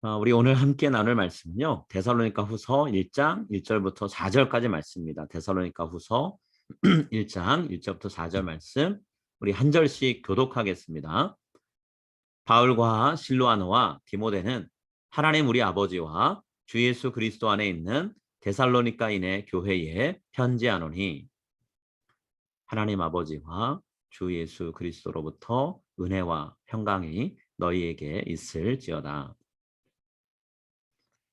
우리 오늘 함께 나눌 말씀은요. 데살로니가 후서 1장 1절부터 4절까지 말씀입니다. 데살로니가 후서 1장 1절부터 4절 말씀 우리 한 절씩 교독하겠습니다. 바울과 실로아노와 디모데는 하나님 우리 아버지와 주 예수 그리스도 안에 있는 데살로니가인의 교회에 편지하노니 하나님 아버지와 주 예수 그리스도로부터 은혜와 평강이 너희에게 있을지어다.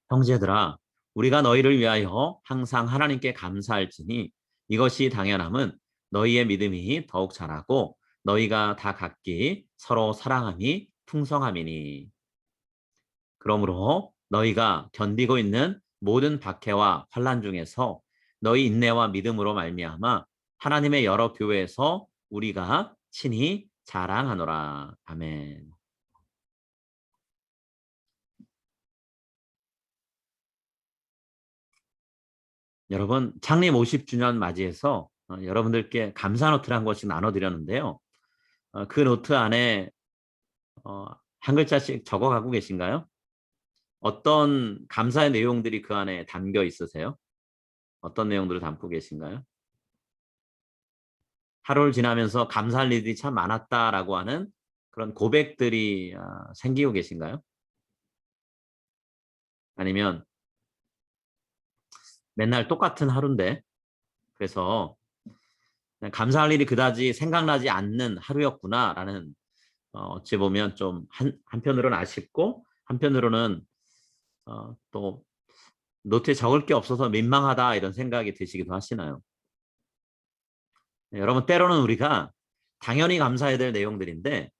형제들아, 우리가 너희를 위하여 항상 하나님께 감사할지니 이것이 당연함은 너희의 믿음이 더욱 자라고 너희가 다 각기 서로 사랑함이 풍성함이니. 그러므로 너희가 견디고 있는 모든 박해와 환난 중에서 너희 인내와 믿음으로 말미암아 하나님의 여러 교회에서 우리가 친히 자랑하노라. 아멘. 여러분, 창립 50주년 맞이해서 여러분들께 감사 노트를 한 권씩 나눠드렸는데요. 그 노트 안에 한 글자씩 적어가고 계신가요? 어떤 감사의 내용들이 그 안에 담겨 있으세요? 어떤 내용들을 담고 계신가요? 하루를 지나면서 감사할 일이 참 많았다라고 하는 그런 고백들이 생기고 계신가요? 아니면 맨날 똑같은 하루인데 그래서 그냥 감사할 일이 그다지 생각나지 않는 하루였구나라는 어찌 보면 좀 한편으로는 아쉽고 한편으로는 또 노트에 적을 게 없어서 민망하다 이런 생각이 드시기도 하시나요? 네, 여러분 때로는 우리가 당연히 감사해야 될 내용들인데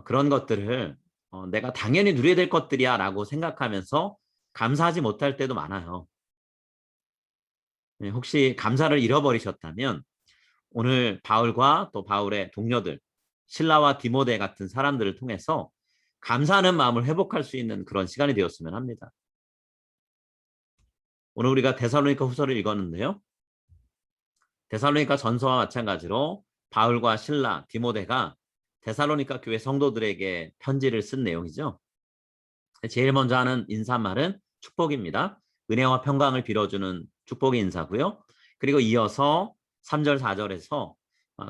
그런 것들을 내가 당연히 누려야 될 것들이야 라고 생각하면서 감사하지 못할 때도 많아요. 네, 혹시 감사를 잃어버리셨다면 오늘 바울과 또 바울의 동료들 실라와 디모데 같은 사람들을 통해서 감사하는 마음을 회복할 수 있는 그런 시간이 되었으면 합니다. 오늘 우리가 데살로니가 후서를 읽었는데요. 데살로니가 전서와 마찬가지로 바울과 실라, 디모데가 데살로니가 교회 성도들에게 편지를 쓴 내용이죠. 제일 먼저 하는 인사말은 축복입니다. 은혜와 평강을 빌어주는 축복의 인사고요. 그리고 이어서 3절, 4절에서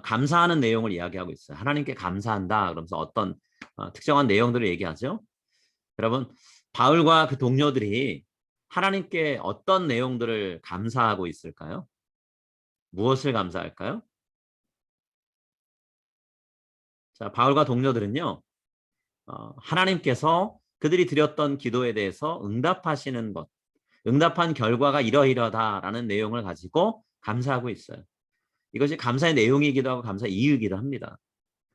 감사하는 내용을 이야기하고 있어요. 하나님께 감사한다. 그러면서 어떤 특정한 내용들을 얘기하죠. 여러분, 바울과 그 동료들이 하나님께 어떤 내용들을 감사하고 있을까요? 무엇을 감사할까요? 자, 바울과 동료들은요, 하나님께서 그들이 드렸던 기도에 대해서 응답하시는 것, 응답한 결과가 이러이러다라는 내용을 가지고 감사하고 있어요. 이것이 감사의 내용이기도 하고 감사의 이유이기도 합니다.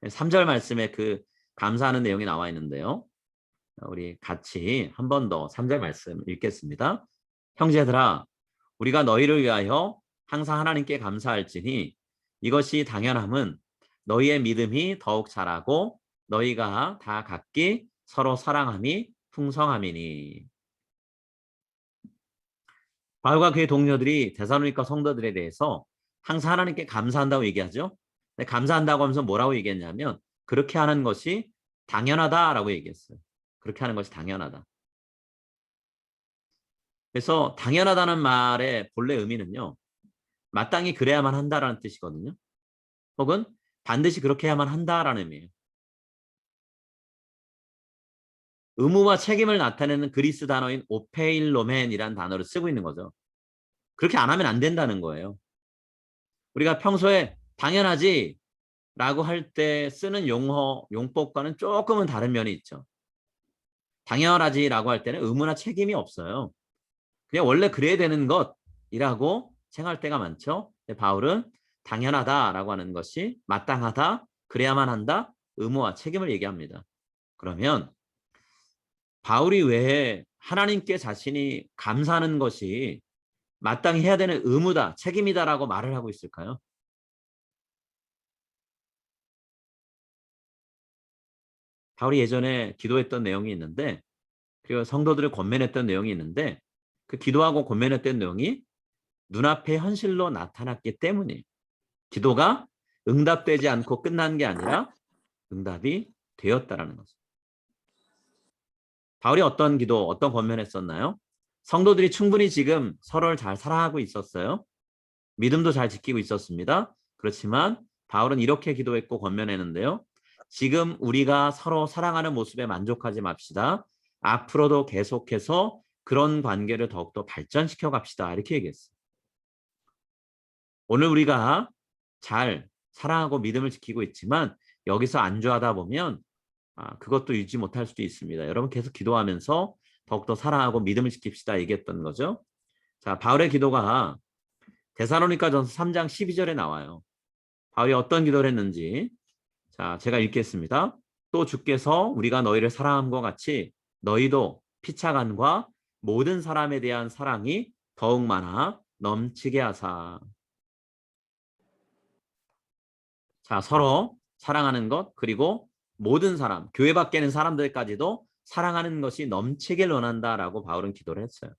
3절 말씀에 그 감사하는 내용이 나와 있는데요. 우리 같이 한 번 더 3절 말씀 읽겠습니다. 형제들아, 우리가 너희를 위하여 항상 하나님께 감사할지니 이것이 당연함은 너희의 믿음이 더욱 자라고 너희가 다 각기 서로 사랑함이 풍성함이니. 바울과 그의 동료들이 데살로니가 성도들에 대해서 항상 하나님께 감사한다고 얘기하죠. 근데 감사한다고 하면서 뭐라고 얘기했냐면 그렇게 하는 것이 당연하다라고 얘기했어요. 그렇게 하는 것이 당연하다. 그래서 당연하다는 말의 본래 의미는요. 마땅히 그래야만 한다라는 뜻이거든요. 혹은 반드시 그렇게 해야만 한다라는 의미예요. 의무와 책임을 나타내는 그리스 단어인 오페일로멘이라는 단어를 쓰고 있는 거죠. 그렇게 안 하면 안 된다는 거예요. 우리가 평소에 당연하지 라고 할 때 쓰는 용법과는 조금은 다른 면이 있죠. 당연하지라고 할 때는 의무나 책임이 없어요. 그냥 원래 그래야 되는 것이라고 생각할 때가 많죠. 바울은 당연하다라고 하는 것이 마땅하다, 그래야만 한다, 의무와 책임을 얘기합니다. 그러면 바울이 왜 하나님께 자신이 감사하는 것이 마땅히 해야 되는 의무다, 책임이다라고 말을 하고 있을까요? 바울이 예전에 기도했던 내용이 있는데 그리고 성도들을 권면했던 내용이 있는데 그 기도하고 권면했던 내용이 눈앞에 현실로 나타났기 때문이에요. 기도가 응답되지 않고 끝난 게 아니라 응답이 되었다라는 거죠. 바울이 어떤 기도, 어떤 권면했었나요? 성도들이 충분히 지금 서로를 잘 사랑하고 있었어요. 믿음도 잘 지키고 있었습니다. 그렇지만 바울은 이렇게 기도했고 권면했는데요. 지금 우리가 서로 사랑하는 모습에 만족하지 맙시다. 앞으로도 계속해서 그런 관계를 더욱더 발전시켜 갑시다. 이렇게 얘기했어요. 오늘 우리가 잘 사랑하고 믿음을 지키고 있지만 여기서 안주하다 보면 그것도 유지 못할 수도 있습니다. 여러분 계속 기도하면서 더욱더 사랑하고 믿음을 지킵시다 얘기했던 거죠. 자, 바울의 기도가 데살로니가전서 3장 12절에 나와요. 바울이 어떤 기도를 했는지 자, 제가 읽겠습니다. 또 주께서 우리가 너희를 사랑함과 같이 너희도 피차간과 모든 사람에 대한 사랑이 더욱 많아 넘치게 하사. 자, 서로 사랑하는 것 그리고 모든 사람, 교회 밖에 있는 사람들까지도 사랑하는 것이 넘치길 원한다라고 바울은 기도를 했어요.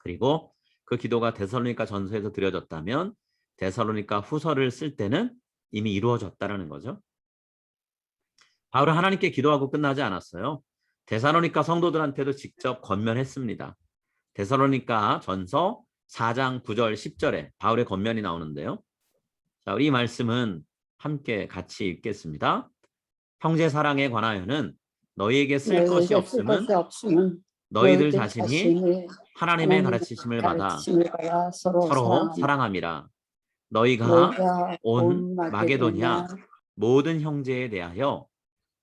그리고 그 기도가 데살로니가 전서에서 드려졌다면 데살로니가 후서를 쓸 때는 이미 이루어졌다라는 거죠. 바울은 하나님께 기도하고 끝나지 않았어요. 데살로니가 성도들한테도 직접 권면했습니다. 데살로니가 전서 4장 9절 10절에 바울의 권면이 나오는데요. 자, 우리 이 말씀은 함께 같이 읽겠습니다. 형제 사랑에 관하여는 너희에게 쓸 것이 너희에게 쓸 없음은 것이 없으면 너희들 너희들 자신이 자신이 하나님의 하나님의 가르치심을 받아 가르침을 받아 서로 서로 사랑하며 사랑함이라. 너희가 너희가 온 온 마게도냐 마게도냐 모든 형제에 대하여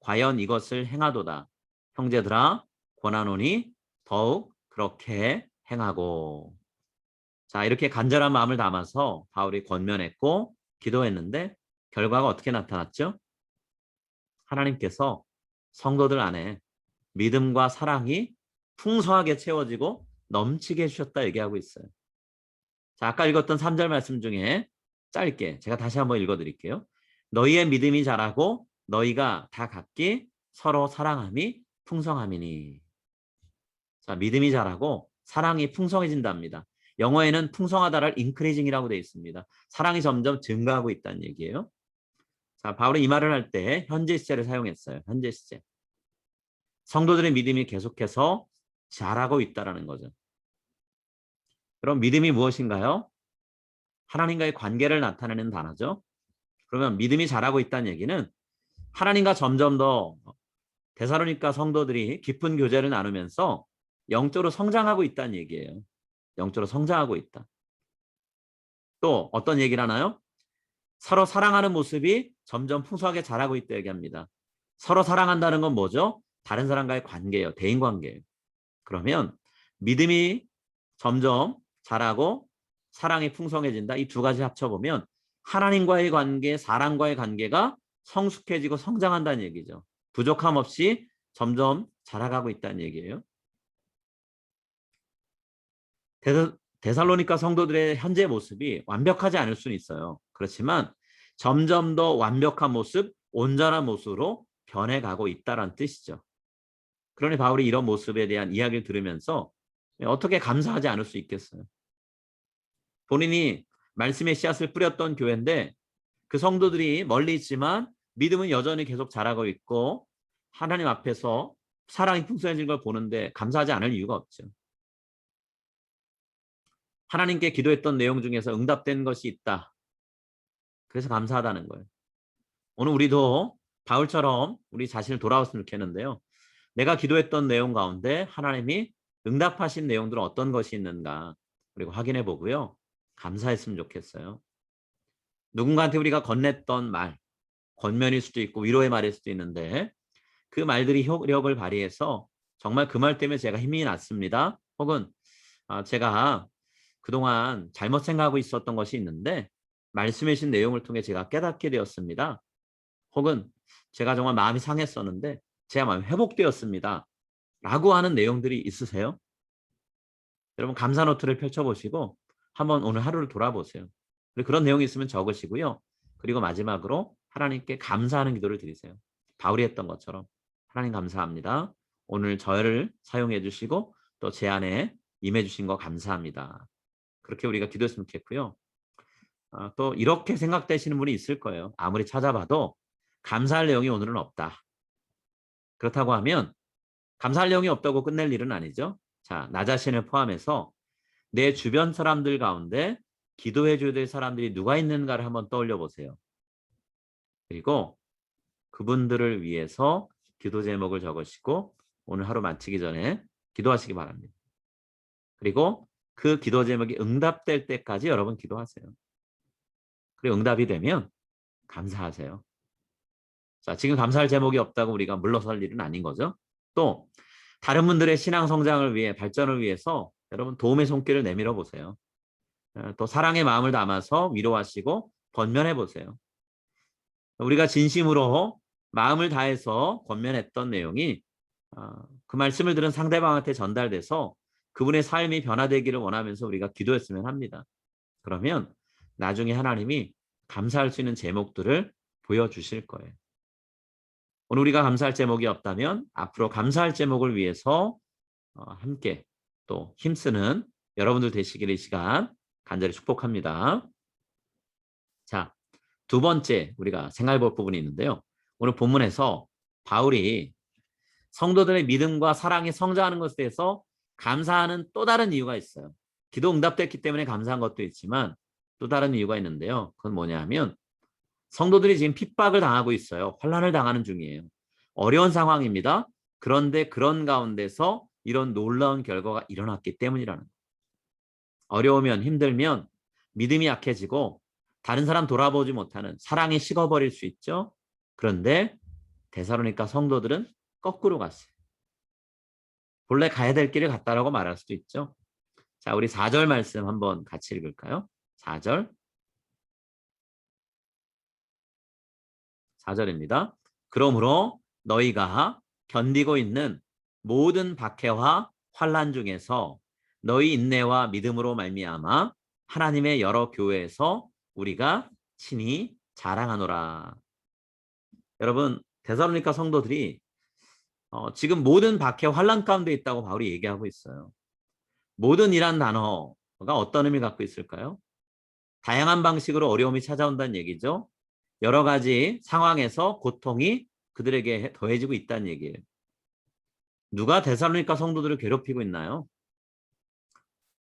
과연 이것을 행하도다. 형제들아 권하노니 더욱 그렇게 행하고. 자, 이렇게 간절한 마음을 담아서 바울이 권면했고 기도했는데 결과가 어떻게 나타났죠? 하나님께서 성도들 안에 믿음과 사랑이 풍성하게 채워지고 넘치게 해주셨다 얘기하고 있어요. 자, 아까 읽었던 3절 말씀 중에 짧게 제가 다시 한번 읽어드릴게요. 너희의 믿음이 자라고 너희가 다 각기 서로 사랑함이 풍성함이니. 자, 믿음이 자라고 사랑이 풍성해진답니다. 영어에는 풍성하다를 increasing이라고 되어 있습니다. 사랑이 점점 증가하고 있다는 얘기예요. 자, 바울은 이 말을 할 때 현재 시제를 사용했어요. 현재 시제. 성도들의 믿음이 계속해서 자라고 있다는 거죠. 그럼 믿음이 무엇인가요? 하나님과의 관계를 나타내는 단어죠. 그러면 믿음이 자라고 있다는 얘기는 하나님과 점점 더 데살로니가 성도들이 깊은 교제를 나누면서 영적으로 성장하고 있다는 얘기예요. 영적으로 성장하고 있다. 또 어떤 얘기를 하나요? 서로 사랑하는 모습이 점점 풍성하게 자라고 있다 얘기합니다. 서로 사랑한다는 건 뭐죠? 다른 사람과의 관계예요. 대인관계예요. 그러면 믿음이 점점 자라고 사랑이 풍성해진다. 이 두 가지 합쳐보면 하나님과의 관계, 사람과의 관계가 성숙해지고 성장한다는 얘기죠. 부족함 없이 점점 자라가고 있다는 얘기예요. 데살로니가 성도들의 현재 모습이 완벽하지 않을 수는 있어요. 그렇지만 점점 더 완벽한 모습, 온전한 모습으로 변해가고 있다는 뜻이죠. 그러니 바울이 이런 모습에 대한 이야기를 들으면서 어떻게 감사하지 않을 수 있겠어요. 본인이 말씀의 씨앗을 뿌렸던 교회인데 그 성도들이 멀리 있지만 믿음은 여전히 계속 자라고 있고 하나님 앞에서 사랑이 풍성해진 걸 보는데 감사하지 않을 이유가 없죠. 하나님께 기도했던 내용 중에서 응답된 것이 있다. 그래서 감사하다는 거예요. 오늘 우리도 바울처럼 우리 자신을 돌아왔으면 좋겠는데요. 내가 기도했던 내용 가운데 하나님이 응답하신 내용들은 어떤 것이 있는가 그리고 확인해 보고요. 감사했으면 좋겠어요. 누군가한테 우리가 건넸던 말, 권면일 수도 있고 위로의 말일 수도 있는데 그 말들이 효력을 발휘해서 정말 그 말 때문에 제가 힘이 났습니다. 혹은 제가 그동안 잘못 생각하고 있었던 것이 있는데 말씀해 주신 내용을 통해 제가 깨닫게 되었습니다. 혹은 제가 정말 마음이 상했었는데 제 마음이 회복되었습니다. 라고 하는 내용들이 있으세요? 여러분 감사 노트를 펼쳐보시고 한번 오늘 하루를 돌아보세요. 그리고 그런 내용이 있으면 적으시고요. 그리고 마지막으로 하나님께 감사하는 기도를 드리세요. 바울이 했던 것처럼 하나님 감사합니다. 오늘 저를 사용해 주시고 또 제 안에 임해 주신 거 감사합니다. 그렇게 우리가 기도했으면 좋겠고요. 또 이렇게 생각되시는 분이 있을 거예요. 아무리 찾아봐도 감사할 내용이 오늘은 없다. 그렇다고 하면 감사할 내용이 없다고 끝낼 일은 아니죠. 자, 나 자신을 포함해서 내 주변 사람들 가운데 기도해 줘야 될 사람들이 누가 있는가를 한번 떠올려 보세요. 그리고 그분들을 위해서 기도 제목을 적으시고 오늘 하루 마치기 전에 기도하시기 바랍니다. 그리고 그 기도 제목이 응답될 때까지 여러분 기도하세요. 그리고 응답이 되면 감사하세요. 자, 지금 감사할 제목이 없다고 우리가 물러설 일은 아닌 거죠. 또 다른 분들의 신앙 성장을 위해 발전을 위해서 여러분 도움의 손길을 내밀어 보세요. 또 사랑의 마음을 담아서 위로하시고 권면해 보세요. 우리가 진심으로 마음을 다해서 권면했던 내용이 그 말씀을 들은 상대방한테 전달돼서 그분의 삶이 변화되기를 원하면서 우리가 기도했으면 합니다. 그러면 나중에 하나님이 감사할 수 있는 제목들을 보여주실 거예요. 오늘 우리가 감사할 제목이 없다면 앞으로 감사할 제목을 위해서 함께 또 힘쓰는 여러분들 되시기를 이 시간 간절히 축복합니다. 자, 두 번째 우리가 생각해 볼 부분이 있는데요. 오늘 본문에서 바울이 성도들의 믿음과 사랑이 성장하는 것에 대해서 감사하는 또 다른 이유가 있어요. 기도 응답됐기 때문에 감사한 것도 있지만 또 다른 이유가 있는데요. 그건 뭐냐 하면 성도들이 지금 핍박을 당하고 있어요. 환난을 당하는 중이에요. 어려운 상황입니다. 그런데 그런 가운데서 이런 놀라운 결과가 일어났기 때문이라는 거예요. 어려우면 힘들면 믿음이 약해지고 다른 사람 돌아보지 못하는 사랑이 식어버릴 수 있죠. 그런데 데살로니가 성도들은 거꾸로 갔어요. 본래 가야 될 길을 갔다라고 말할 수도 있죠. 자, 우리 4절 말씀 한번 같이 읽을까요? 4절. 4절입니다. 그러므로 너희가 견디고 있는 모든 박해와 환난 중에서 너희 인내와 믿음으로 말미암아 하나님의 여러 교회에서 우리가 친히 자랑하노라. 여러분, 데살로니가 성도들이 지금 모든 박해 환난 가운데 있다고 바울이 얘기하고 있어요. 모든이란 단어가 어떤 의미 갖고 있을까요? 다양한 방식으로 어려움이 찾아온다는 얘기죠. 여러 가지 상황에서 고통이 그들에게 더해지고 있다는 얘기예요. 누가 데살로니가 성도들을 괴롭히고 있나요?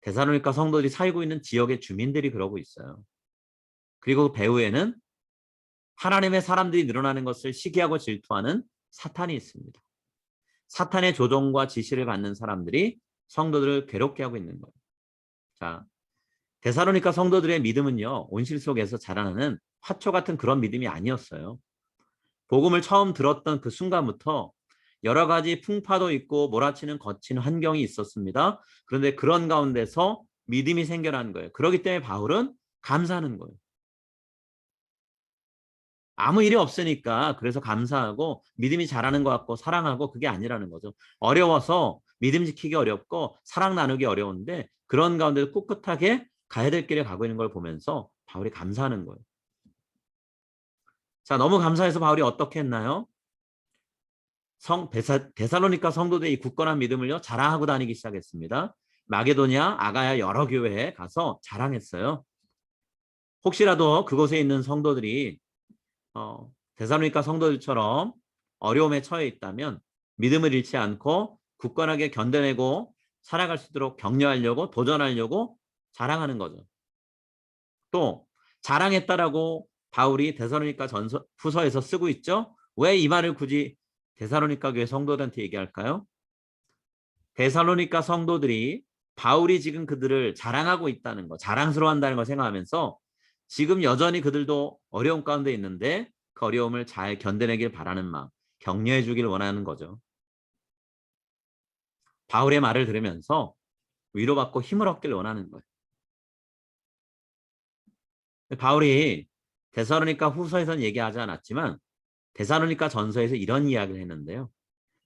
데살로니가 성도들이 살고 있는 지역의 주민들이 그러고 있어요. 그리고 배후에는 하나님의 사람들이 늘어나는 것을 시기하고 질투하는 사탄이 있습니다. 사탄의 조종과 지시를 받는 사람들이 성도들을 괴롭게 하고 있는 거예요. 자, 데살로니가 성도들의 믿음은요, 온실 속에서 자라나는 화초 같은 그런 믿음이 아니었어요. 복음을 처음 들었던 그 순간부터 여러 가지 풍파도 있고 몰아치는 거친 환경이 있었습니다. 그런데 그런 가운데서 믿음이 생겨난 거예요. 그렇기 때문에 바울은 감사하는 거예요. 아무 일이 없으니까 그래서 감사하고 믿음이 자라는 것 같고 사랑하고 그게 아니라는 거죠. 어려워서 믿음 지키기 어렵고 사랑 나누기 어려운데 그런 가운데 꿋꿋하게 가야 될 길에 가고 있는 걸 보면서 바울이 감사하는 거예요. 자, 너무 감사해서 바울이 어떻게 했나요? 데살로니가 성도들의 이 굳건한 믿음을요 자랑하고 다니기 시작했습니다. 마게도냐, 아가야 여러 교회에 가서 자랑했어요. 혹시라도 그곳에 있는 성도들이 데살로니가 성도들처럼 어려움에 처해 있다면 믿음을 잃지 않고 굳건하게 견뎌내고 살아갈 수 있도록 격려하려고 도전하려고 자랑하는 거죠. 또 자랑했다라고 바울이 데살로니가 후서에서 쓰고 있죠. 왜 이 말을 굳이 데살로니가 교회 성도들한테 얘기할까요? 데살로니가 성도들이 바울이 지금 그들을 자랑하고 있다는 거, 자랑스러워한다는 걸 생각하면서 지금 여전히 그들도 어려움 가운데 있는데 그 어려움을 잘 견뎌내길 바라는 마음, 격려해 주길 원하는 거죠. 바울의 말을 들으면서 위로받고 힘을 얻길 원하는 거예요. 바울이 데살로니가 후서에서는 얘기하지 않았지만 데살로니가 전서에서 이런 이야기를 했는데요.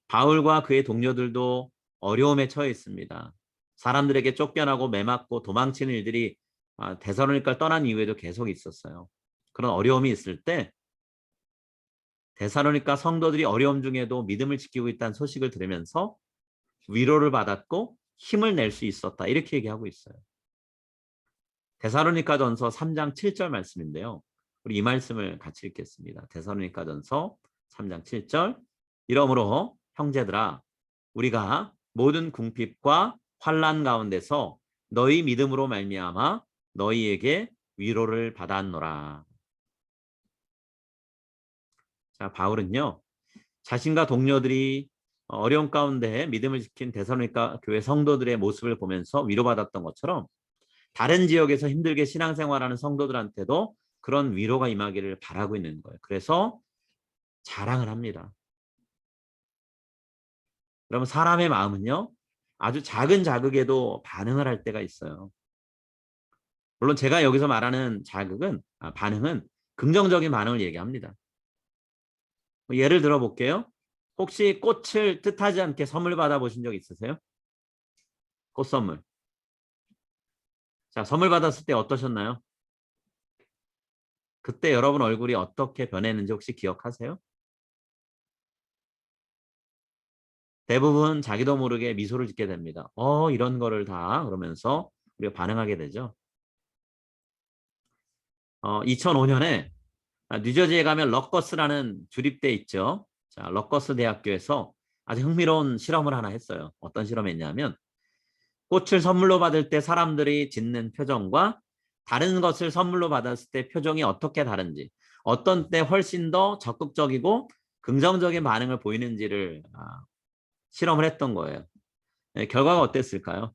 바울과 그의 동료들도 어려움에 처해 있습니다. 사람들에게 쫓겨나고 매맞고 도망치는 일들이 데살로니가를 떠난 이후에도 계속 있었어요. 그런 어려움이 있을 때 데살로니가 성도들이 어려움 중에도 믿음을 지키고 있다는 소식을 들으면서 위로를 받았고 힘을 낼 수 있었다. 이렇게 얘기하고 있어요. 데살로니가전서 3장 7절 말씀인데요. 우리 이 말씀을 같이 읽겠습니다. 데살로니가전서 3장 7절. 이러므로 형제들아 우리가 모든 궁핍과 환난 가운데서 너희 믿음으로 말미암아 너희에게 위로를 받았노라. 자, 바울은요, 자신과 동료들이 어려운 가운데 믿음을 지킨 데살로니가 교회 성도들의 모습을 보면서 위로받았던 것처럼 다른 지역에서 힘들게 신앙생활하는 성도들한테도 그런 위로가 임하기를 바라고 있는 거예요. 그래서 자랑을 합니다. 그러면 사람의 마음은요, 아주 작은 자극에도 반응을 할 때가 있어요. 물론 제가 여기서 말하는 반응은 긍정적인 반응을 얘기합니다. 예를 들어 볼게요. 혹시 꽃을 뜻하지 않게 선물 받아보신 적 있으세요? 꽃 선물. 자, 선물 받았을 때 어떠셨나요? 그때 여러분 얼굴이 어떻게 변했는지 혹시 기억하세요? 대부분 자기도 모르게 미소를 짓게 됩니다. 이런 거를 다 그러면서 우리가 반응하게 되죠. 2005년에 뉴저지에 가면 럭거스라는 주립대 있죠. 자, 럭거스 대학교에서 아주 흥미로운 실험을 하나 했어요. 어떤 실험했냐면 꽃을 선물로 받을 때 사람들이 짓는 표정과 다른 것을 선물로 받았을 때 표정이 어떻게 다른지, 어떤 때 훨씬 더 적극적이고 긍정적인 반응을 보이는지를 실험을 했던 거예요. 네, 결과가 어땠을까요?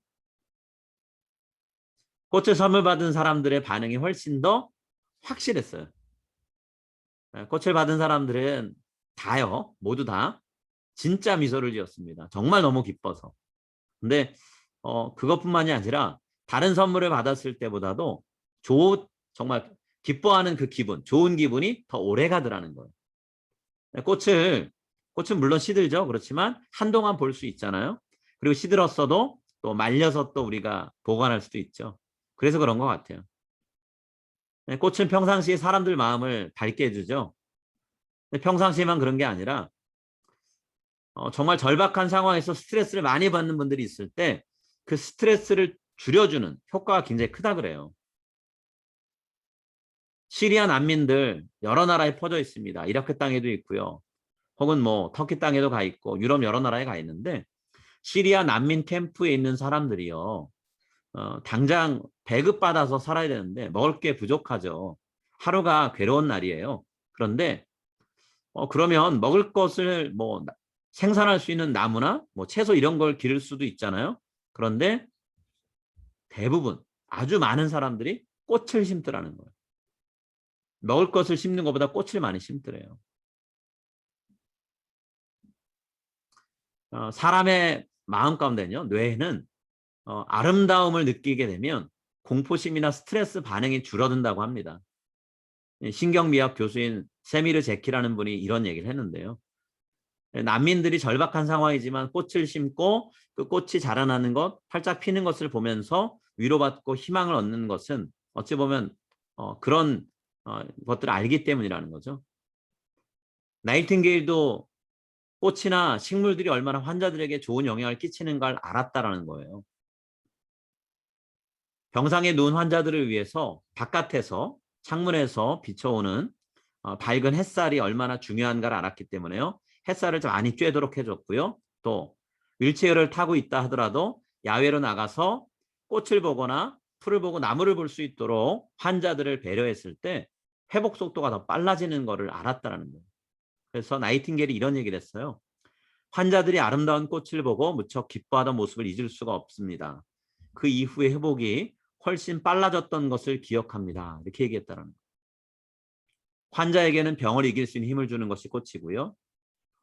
꽃을 선물 받은 사람들의 반응이 훨씬 더 확실했어요. 네, 꽃을 받은 사람들은 모두 다 진짜 미소를 지었습니다. 정말 너무 기뻐서. 근데 그것뿐만이 아니라 다른 선물을 받았을 때보다도 정말 기뻐하는 그 기분, 좋은 기분이 더 오래 가더라는 거예요. 네, 꽃은 물론 시들죠. 그렇지만 한동안 볼 수 있잖아요. 그리고 시들었어도 또 말려서 또 우리가 보관할 수도 있죠. 그래서 그런 것 같아요. 네, 꽃은 평상시에 사람들 마음을 밝게 해주죠. 평상시에만 그런 게 아니라 정말 절박한 상황에서 스트레스를 많이 받는 분들이 있을 때 그 스트레스를 줄여주는 효과가 굉장히 크다 그래요. 시리아 난민들 여러 나라에 퍼져 있습니다. 이라크 땅에도 있고요. 혹은 뭐 터키 땅에도 가 있고 유럽 여러 나라에 가 있는데 시리아 난민 캠프에 있는 사람들이요. 당장 배급받아서 살아야 되는데 먹을 게 부족하죠. 하루가 괴로운 날이에요. 그런데 그러면 먹을 것을 뭐 생산할 수 있는 나무나 뭐 채소 이런 걸 기를 수도 있잖아요. 그런데 대부분 아주 많은 사람들이 꽃을 심더라는 거예요. 먹을 것을 심는 것보다 꽃을 많이 심더래요. 사람의 마음 가운데는요, 뇌에는 아름다움을 느끼게 되면 공포심이나 스트레스 반응이 줄어든다고 합니다. 신경미학 교수인 세미르 제키라는 분이 이런 얘기를 했는데요. 난민들이 절박한 상황이지만 꽃을 심고 그 꽃이 자라나는 것, 활짝 피는 것을 보면서 위로받고 희망을 얻는 것은 어찌 보면 그런 것들을 알기 때문이라는 거죠. 나이팅게일도 꽃이나 식물들이 얼마나 환자들에게 좋은 영향을 끼치는 걸 알았다라는 거예요. 병상에 누운 환자들을 위해서 바깥에서 창문에서 비춰오는 밝은 햇살이 얼마나 중요한가를 알았기 때문에요. 햇살을 좀 많이 쬐도록 해줬고요. 또 휠체어를 타고 있다 하더라도 야외로 나가서 꽃을 보거나 풀을 보고 나무를 볼 수 있도록 환자들을 배려했을 때 회복 속도가 더 빨라지는 것을 알았다는 거예요. 그래서 나이팅게일이 이런 얘기를 했어요. 환자들이 아름다운 꽃을 보고 무척 기뻐하던 모습을 잊을 수가 없습니다. 그 이후의 회복이 훨씬 빨라졌던 것을 기억합니다. 이렇게 얘기했다는 거예요. 환자에게는 병을 이길 수 있는 힘을 주는 것이 꽃이고요.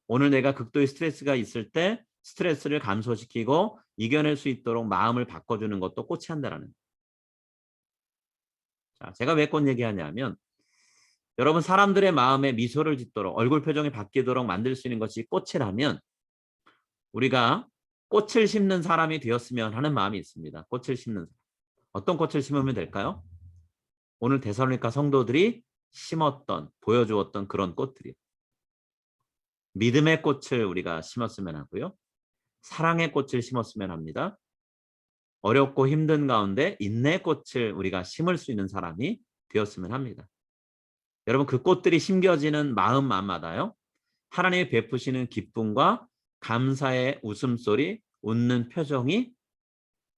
오늘 내가 극도의 스트레스가 있을 때 스트레스를 감소시키고 이겨낼 수 있도록 마음을 바꿔주는 것도 꽃이 한다는 거예요. 자, 제가 왜 꽃 얘기하냐면 여러분 사람들의 마음에 미소를 짓도록 얼굴 표정이 바뀌도록 만들 수 있는 것이 꽃이라면 우리가 꽃을 심는 사람이 되었으면 하는 마음이 있습니다. 꽃을 심는 사람. 어떤 꽃을 심으면 될까요? 오늘 데살로니가 성도들이 보여주었던 그런 꽃들이요. 믿음의 꽃을 우리가 심었으면 하고요. 사랑의 꽃을 심었으면 합니다. 어렵고 힘든 가운데 인내의 꽃을 우리가 심을 수 있는 사람이 되었으면 합니다. 여러분 그 꽃들이 심겨지는 마음마다요. 하나님이 베푸시는 기쁨과 감사의 웃음소리, 웃는 표정이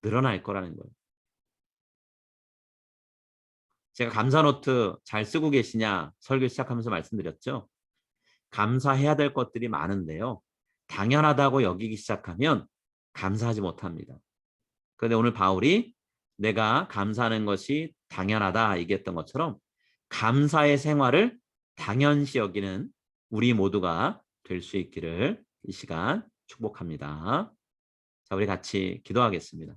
늘어날 거라는 거예요. 제가 감사 노트 잘 쓰고 계시냐 설교 시작하면서 말씀드렸죠. 감사해야 될 것들이 많은데요. 당연하다고 여기기 시작하면 감사하지 못합니다. 그런데 오늘 바울이 내가 감사하는 것이 당연하다 얘기했던 것처럼 감사의 생활을 당연시 여기는 우리 모두가 될 수 있기를 이 시간 축복합니다. 자, 우리 같이 기도하겠습니다.